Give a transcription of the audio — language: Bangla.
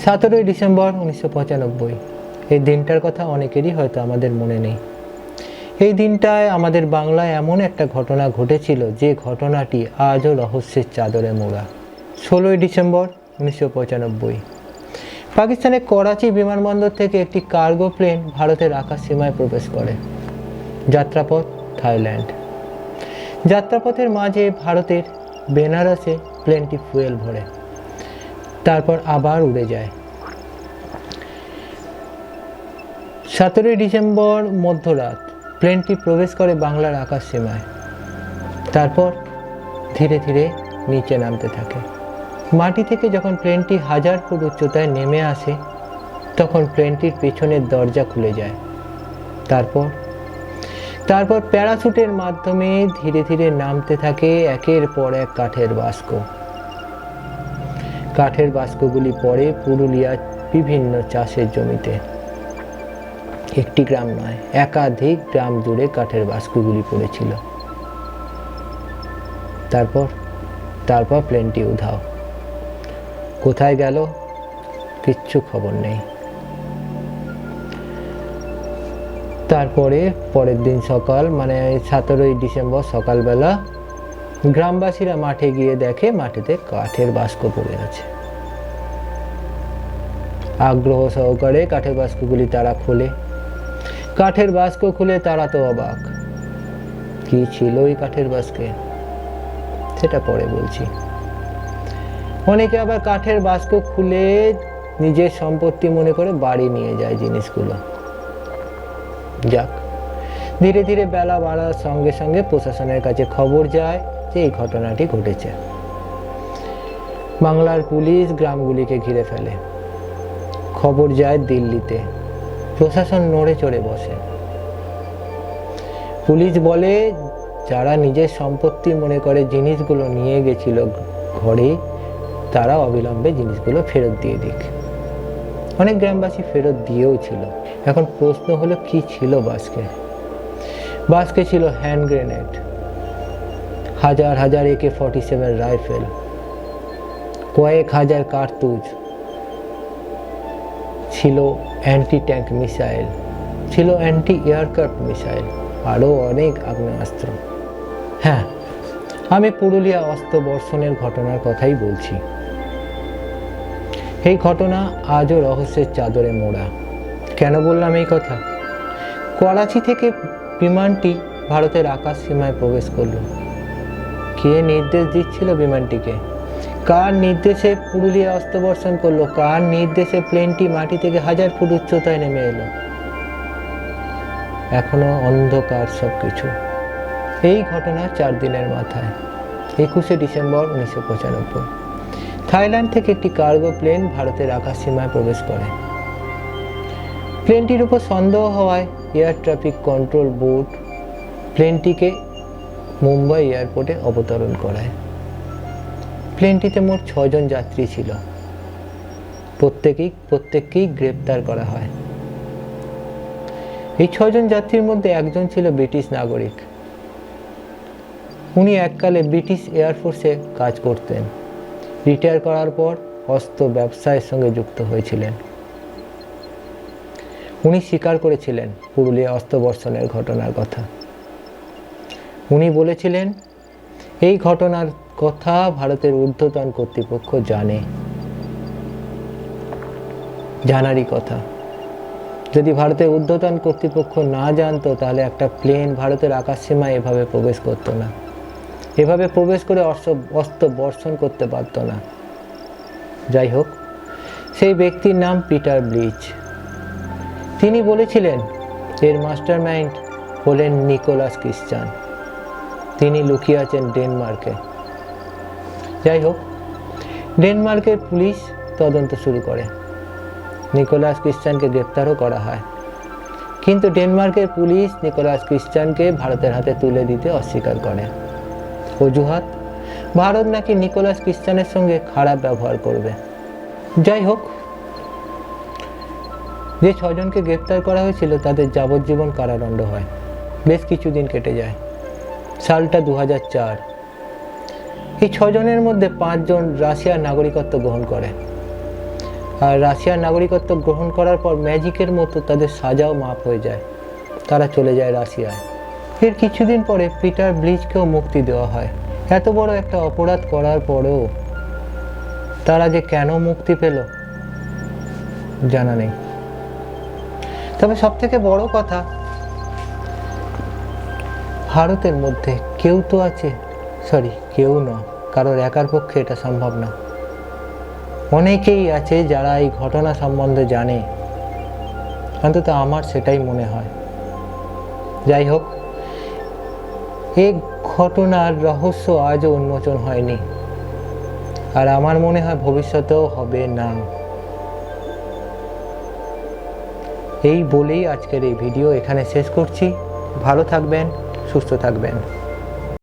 17ই ডিসেম্বর 1995। এই দিনটার কথা অনেকেরই হয়তো আমাদের মনে নেই। এই দিনটায় আমাদের বাংলায় এমন একটা ঘটনা ঘটেছিল যে ঘটনাটি আজও রহস্যের চাদরে মোড়া। 16ই ডিসেম্বর 1995 পাকিস্তানের করাচি বিমানবন্দর থেকে একটি কার্গো প্লেন ভারতের আকাশ সীমায় প্রবেশ করে। যাত্রাপথ থাইল্যান্ড। যাত্রাপথের মাঝে ভারতের বেনারসে প্লেনটি ফুয়েল ভরে, তারপর আবার উড়ে যায়। 17ই ডিসেম্বর মধ্যরাত প্লেনটি প্রবেশ করে বাংলার আকাশ সীমায়, তারপর ধীরে ধীরে নিচে নামতে থাকে। মাটি থেকে যখন প্লেনটি 1000 ফুট উচ্চতায় নেমে আসে, তখন প্লেনটির পেছনের দরজা খুলে যায়। তারপর প্যারাশুটের মাধ্যমে ধীরে ধীরে নামতে থাকে একের পর এক কাঠের বাস্ক। কাঠের বাস্কগুলি পড়ে পুরুলিয়ার বিভিন্ন চাষের জমিতে। একটি গ্রাম নয়, একাধিক গ্রাম জুড়ে কাঠের বাস্কগুলি পড়েছিল। তারপর প্লেনটি উধাও। কোথায় গেল কিচ্ছু খবর নেই। তারপরে পরের দিন সকাল, মানে 17ই ডিসেম্বর সকালবেলা গ্রামবাসীরা মাঠে গিয়ে দেখে মাটিতে কাঠের বাস্ক পড়ে আছে। আগ্রহ সহকারে কাঠের বাস্কগুলি তারা খোলে। কাঠের বাস্ক খুলে তারা তো অবাক। কি ছিল এই কাঠের বাস্কে সেটা পরে বলছি। অনেকে আবার কাঠের বাস্ক খুলে নিজের সম্পত্তি মনে করে বাড়ি নিয়ে যায় জিনিসগুলো। যাক, ধীরে ধীরে বেলা বাড়ার সঙ্গে সঙ্গে প্রশাসনের কাছে খবর যায় যে এই ঘটনাটি ঘটেছে। বাংলার পুলিশ গ্রামগুলিকে ঘিরে ফেলে। খবর যায় দিল্লিতে। প্রশাসন নড়ে চড়ে বসে। পুলিশ বলে, যারা নিজের সম্পত্তি মনে করে জিনিসগুলো নিয়ে গেছিল ঘরে, তারা অবিলম্বে জিনিসগুলো ফেরত দিয়ে দিক। অনেক গ্রামবাসী ফেরত দিয়েও ছিল। এখন প্রশ্ন হলো, কি ছিল বাস্কে? বাস্কে ছিল হ্যান্ড গ্রেনেড, হাজার হাজার AK-47 রাইফেল, কয়েক হাজার কার্তুজ, ছিল অ্যান্টি ট্যাঙ্ক মিসাইল, ছিল অ্যান্টি এয়ারক্রাফট মিসাইল, আরও অনেক আগ্নেয়াস্ত্র। হ্যাঁ, আমি পুরুলিয়া অস্ত্র বর্ষণের ঘটনার কথাই বলছি। এই ঘটনা আজও রহস্যের চাদরে মোড়া। কেন বললাম এই কথা? করাচি থেকে বিমানটি ভারতের আকাশ সীমায় প্রবেশ করল। কে নির্দেশ দিচ্ছিল বিমানটিকে? কার নির্দেশে পুরুলিয়া অস্ত্র বর্ষণ করলো? কার নির্দেশে প্লেনটি মাটি থেকে 1000 ফুট উচ্চতায় নেমে এলো? এখনো অন্ধকার সবকিছু। এই ঘটনা 4 দিনের মাথায় 21শে ডিসেম্বর 1995 থাইল্যান্ড থেকে একটি কার্গো প্লেন ভারতের আকাশ সীমায় প্রবেশ করে। প্লেনটির উপর সন্দেহ হওয়ায় এয়ার ট্রাফিক কন্ট্রোল বোর্ড প্লেনটিকে মুম্বাই এয়ারপোর্টে অবতরণ করায়। প্লেনটিতে মোট 6 জন যাত্রী ছিল। প্রত্যেককেই গ্রেপ্তার করা হয়। এই 6 জন যাত্রীর মধ্যে একজন ছিল ব্রিটিশ নাগরিক। উনি এককালে ব্রিটিশ এয়ারফোর্সে কাজ করতেন। রিটায়ার করার পর অস্ত্র ব্যবসায়ের সঙ্গে যুক্ত হয়েছিলেন। উনি স্বীকার করেছিলেন পুরুলিয়া অস্ত্র বর্ষণের ঘটনার কথা। উনি বলেছিলেন, এই ঘটনার কথা ভারতের ঊর্ধ্বতন কর্তৃপক্ষ জানারই কথা। যদি ভারতের ঊর্ধ্বতন কর্তৃপক্ষ না জানতো, তাহলে একটা প্লেন ভারতের আকাশ সীমায় এভাবে প্রবেশ করতো না, এভাবে প্রবেশ করে অস্ত্র বর্ষণ করতে পারতো না। যাই হোক, সেই ব্যক্তির নাম পিটার ব্লিচ। তিনি বলেছিলেন এর মাস্টারমাইন্ড হলেন নিকোলাস ক্রিশ্চান। তিনি লুকিয়ে আছেন ডেনমার্কে। যাই হোক, ডেনমার্কের পুলিশ তদন্ত শুরু করে। নিকোলাস ক্রিশ্চানকে গ্রেপ্তারও করা হয়, কিন্তু ডেনমার্কের পুলিশ নিকোলাস ক্রিশ্চানকে ভারতের হাতে তুলে দিতে অস্বীকার করে। অজুহাত, ভারত নাকি নিকোলাস ক্রিশ্চানের সঙ্গে খারাপ ব্যবহার করবে। যাই হোক, যে 6 জনকে গ্রেপ্তার করা হয়েছিল তাদের যাবজ্জীবন কারাদণ্ড হয়। বেশ কিছুদিন কেটে যায়। সালটা 2004। এই 6 জনের মধ্যে 5 জন রাশিয়ার নাগরিকত্ব গ্রহণ করে। আর রাশিয়ার নাগরিকত্ব গ্রহণ করার পর ম্যাজিকের মতো তাদের সাজাও মাপ হয়ে যায়, তারা চলে যায় রাশিয়ায়। এর কিছুদিন পরে পিটার ব্লিচকেও মুক্তি দেওয়া হয়। এত বড় একটা অপরাধ করার পরেও তারা যে কেন মুক্তি পেল জানা নেই। তবে সব থেকে বড় কথা, ভারতের মধ্যে কেউ তো আছে, কেউ নয়, কারোর একার পক্ষে এটা সম্ভব না। অনেকেই আছে যারা এই ঘটনা সম্বন্ধে জানে, অন্তত আমার সেটাই মনে হয়। যাই হোক, এই ঘটনার রহস্য আজও উন্মোচন হয়নি, আর আমার মনে হয় ভবিষ্যতেও হবে না। এই বলেই আজকের এই ভিডিও এখানে শেষ করছি। ভালো থাকবেন, সুস্থ থাকবেন।